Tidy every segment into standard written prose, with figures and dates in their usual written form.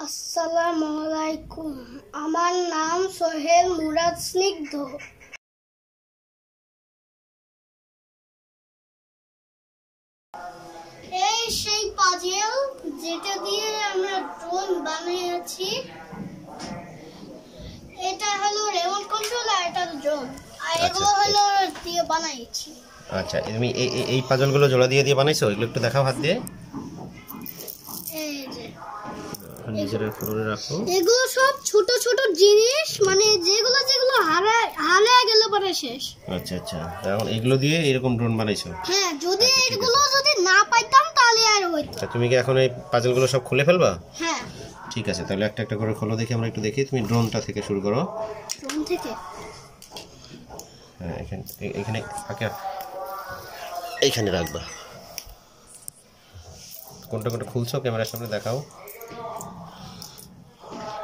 আসসালামু আলাইকুম। আমার নাম সোহেল মুরাদ স্নিগ্ধ। এই সেই পাজেল যেটা দিয়ে আমরা ড্রোন বানিয়েছি। এটা হলো রিমোট কন্ট্রোল আর এটা ড্রোন, আর এগুলো হলো দিয়ে বানাইছি। আচ্ছা, তুমি এই পাজলগুলো জোড়া দিয়ে দিয়ে বানাইছো? এগুলো একটু দেখাও হাত দিয়ে। এই যে নিজের ফ্লোরে রাখো। এগুলো সব ছোট ছোট জিনিস, মানে যেগুলো যেগুলো হারায় গেলে পরে শেষ। আচ্ছা আচ্ছা, এখন এগুলো দিয়ে এরকম ড্রোন বানাইছো? হ্যাঁ, যদি এগুলো যদি না পাইতাম তাহলে আর হইতো। আচ্ছা, তুমি কি এখন এই পাজলগুলো সব খুলে ফেলবা? হ্যাঁ ঠিক আছে, তাহলে একটা একটা করে খোলো দেখি, আমরা একটু দেখি। তুমি ড্রোনটা থেকে শুরু করো। ড্রোন থেকে? হ্যাঁ, এখানে এইখানে রাখবা। কোনটা কোনটা খুলছো ক্যামেরার সামনে দেখাও।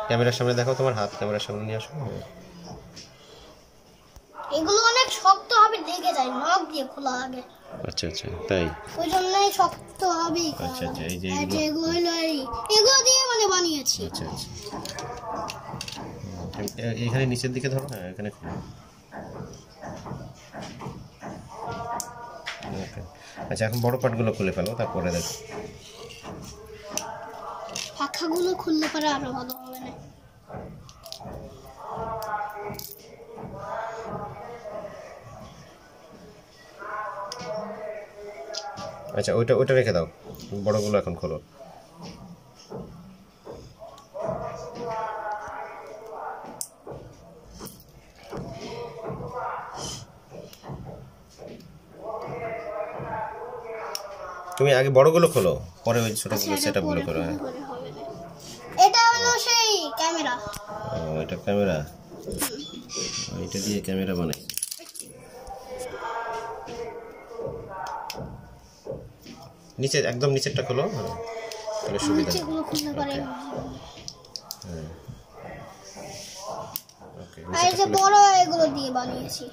ক্যামেরার সামনে দেখাও, তোমার হাত ক্যামেরার সামনে নিয়ে আসো। এগুলো অনেক শক্ত হবে, লেগে যায়, নখ দিয়ে খোলা লাগে। আচ্ছা আচ্ছা, তাই? ওই জন্যই শক্ত হবে। আচ্ছা আচ্ছা, এই যে এগুলো হলো এগুলো দিয়ে মানে বানিয়েছি। আচ্ছা আচ্ছা, এখানে নিচের দিকে ধরো। হ্যাঁ, এখানে খুলো। আচ্ছা, এখন বড় পার্টগুলো খুলে ফেলো, তারপরে দেখো। পাখাগুলো খুললে পরে আরো ভালো হবে না? আচ্ছা, ওইটা রেখে দাও, বড়গুলো এখন খোলো। তুমি আগে বড়গুলো খোলো, পরে ওই ছোটগুলো সেটআপগুলো করো। হ্যাঁ, এটা হলো সেই ক্যামেরা। ও, এটা ক্যামেরা। এটা দিয়ে ক্যামেরা বানাই। নিচে একদম নিচেরটা খোলো, তাহলে সুবিধা। নিচেগুলো খুলতে পারে। হ্যাঁ, ওকে। আর এই যে বড় এগুলো দিয়ে বানিয়েছি।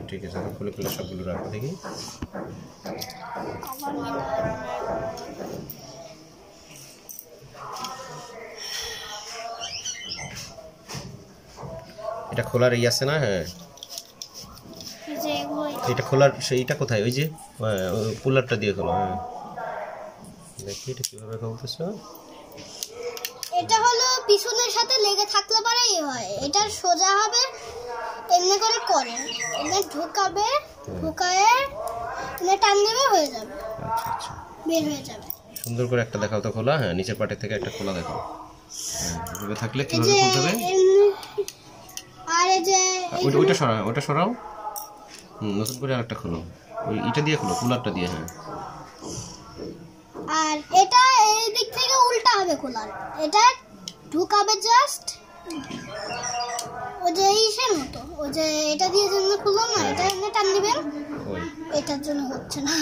ঠিক আছে, খুলে খুলে সবগুলো রাখো দেখি। এটা খোলার এই আছে না? হ্যাঁ, এটা খোলার সেইটা কোথায়? ওই যে পুলারটা দিয়ে খোলো। হ্যাঁ, দেখি এটা কিভাবে খুলতেছো। এটা হলো পিছনের সাথে লেগে থাকলে পরেই হয়। এটা সোজা হবে, এমনি করে এমনি ঢুকাবে, ঢুকায়ে এমনি টান দেবে, হয়ে যাবে। আচ্ছা আচ্ছা, বের হয়ে যাবে। সুন্দর করে একটা দেখাও তো খোলা। হ্যাঁ, নিচের পাটের থেকে একটা খোলা দেখাও। হ্যাঁ, এভাবে থাকলে কিভাবে খুলতে হবে? আর এই যে ওইটা সরাও, ওইটা সরাও। নতুন করে আরেকটা খোলো, ওই এটা দিয়ে খোলো, কুলারটা দিয়ে। হ্যাঁ, আর এটা এই দিক থেকে উল্টা হবে কুলার। এটা ঢুকাবে জাস্ট ওই যে ইসের মতো, ওই যে এটা দিয়ে জন্য খুললাম না, এটা এমনি টান দিবেন। এটার জন্য হচ্ছে না,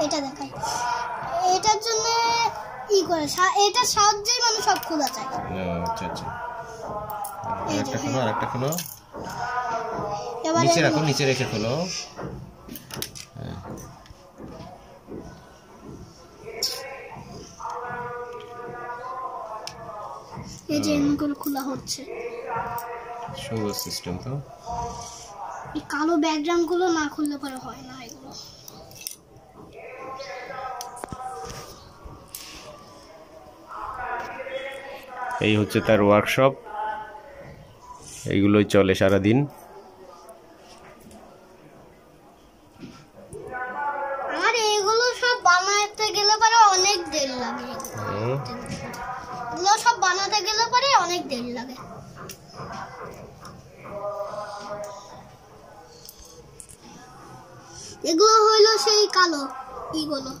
এটা দেখাই। এটার জন্য ই করে, এটা সাহায্যেই মানুষ সব খোলা যায়। আচ্ছা আচ্ছা, আরেকটা খোলো, আরেকটা খোলো। এবার নিচে রাখো, নিচে রেখে খোলো। হ্যাঁ, এই যে এমনি করে খোলা হচ্ছে। সহজ সিস্টেম তো। এই কালো ব্যাকগ্রাউন্ড গুলো না খুললে পরে হয় না এগুলো। এই হচ্ছে তার ওয়ার্কশপ, এইগুলোই চলে সারাদিন। আর এগুলো সব বানাতে গেলে পরে অনেক দেরি লাগে। এগুলো সব বানাতে গেলে পরে অনেক দেরি লাগে। এগুলো হইলো সেই কালো ইগুলো।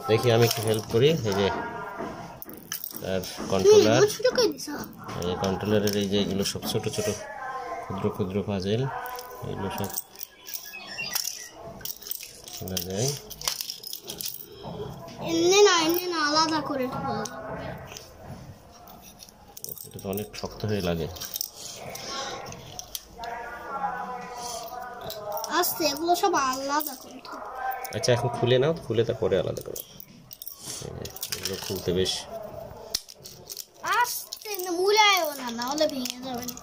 দেখি আমি একটু হেল্প করি। এই যে আর কন্ট্রোলার, এই কন্ট্রোলারের এই যে এগুলো সব ছোট ছোট ক্ষুদ্র ক্ষুদ্র পাজেল, এগুলো সব খোলা যায়। এমনি না আলাদা করে খোলা যাবে। এটা তো অনেক শক্ত হয়ে লাগে। আস্তে, এগুলো সব আলাদা করতে হবে। আচ্ছা এখন খুলে নাও, খুলে তারপরে আলাদা করো। এগুলো খুলতে বেশ আস্তে না, মুড়ায়ও না, না হলে ভেঙে যাবে না।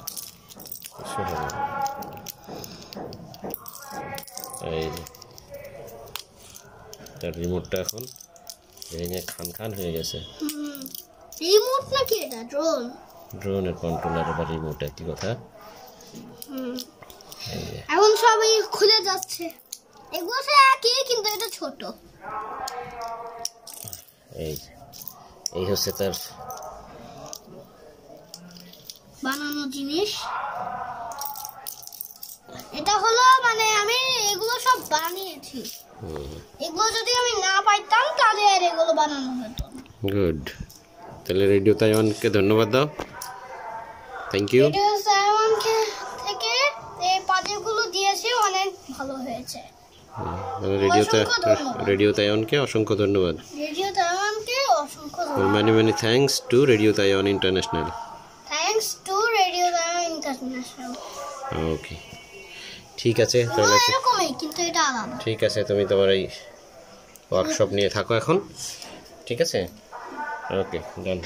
কিছু হবে না। এই যে তার রিমোটটা এখন ভেঙে খান খান হয়ে গেছে। রিমোট নাকি এটা? ড্রোন? ড্রোনের কন্ট্রোলার বা রিমোট একই কথা। এই যে এখন সবই খুলে যাচ্ছে। এগুলো সে একই, কিন্তু এটা ছোট। এই হচ্ছে তার বানানো জিনিস। এটা হলো মানে আমি এগুলো সব বানিয়েছি। এগুলো যদি আমি না পাইতাম তাহলে আর এগুলো বানানো হতো না। গুড। তাহলে রেডিও তাইওয়ানকে ধন্যবাদ দাও। Thank you. রেডিও তাইওয়ানকে থেকে এই পাজলগুলো দিয়েছে, অনেক ভালো হয়েছে। রেডিও তাইওয়ানকে অসংখ্য ধন্যবাদ। রেডিও তাইওয়ানকে অসংখ্য many many thanks to radio Taiwan international. Thanks to radio Taiwan international. Okay, ঠিক আছে তাহলে। এরকমই, কিন্তু এটা আলাদা। ঠিক আছে, তুমি তোমার এই ওয়ার্কশপ নিয়ে থাকো এখন। ঠিক আছে, ওকে, ডান।